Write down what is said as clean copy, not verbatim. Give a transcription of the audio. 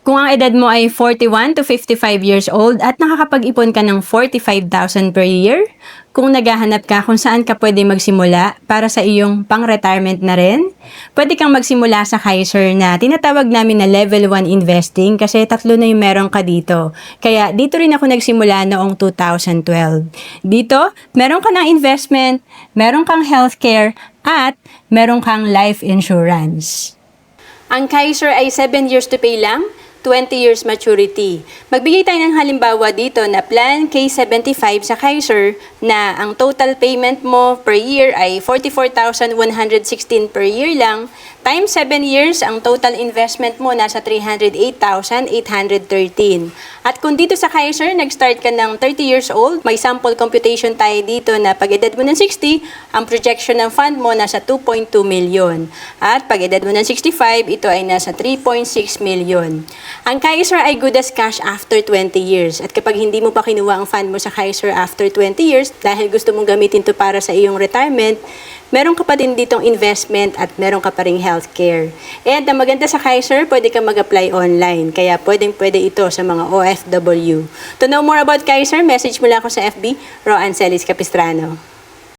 Kung ang edad mo ay 41 to 55 years old at nakakapag-ipon ka ng 45,000 per year, kung naghahanap ka kung saan ka pwede magsimula para sa iyong pang-retirement na rin, pwede kang magsimula sa Kaiser na tinatawag namin na level 1 investing kasi tatlo na yung meron ka dito. Kaya dito rin ako nagsimula noong 2012. Dito, meron ka ng investment, meron kang healthcare, at meron kang life insurance. Ang Kaiser ay 7 years to pay lang, 20 years maturity. Magbigay tayo ng halimbawa dito na Plan K75 sa Kaiser na ang total payment mo per year ay 44,116 per year lang. Times 7 years, ang total investment mo nasa 308,813. At kung dito sa Kaiser, nag-start ka ng 30 years old, may sample computation tayo dito na pag edad mo ng 60, ang projection ng fund mo nasa 2.2 million. At pag edad mo ng 65, ito ay nasa 3.6 million. Ang Kaiser ay good as cash after 20 years. At kapag hindi mo pa kinuha ang fund mo sa Kaiser after 20 years, dahil gusto mong gamitin to para sa iyong retirement, meron ka pa din ditong investment at meron ka pa ring healthcare. And ang maganda sa Kaiser, pwede ka mag-apply online. Kaya pwede ito sa mga OFW. To know more about Kaiser, message mo lang ako sa FB, Roancelis Capistrano.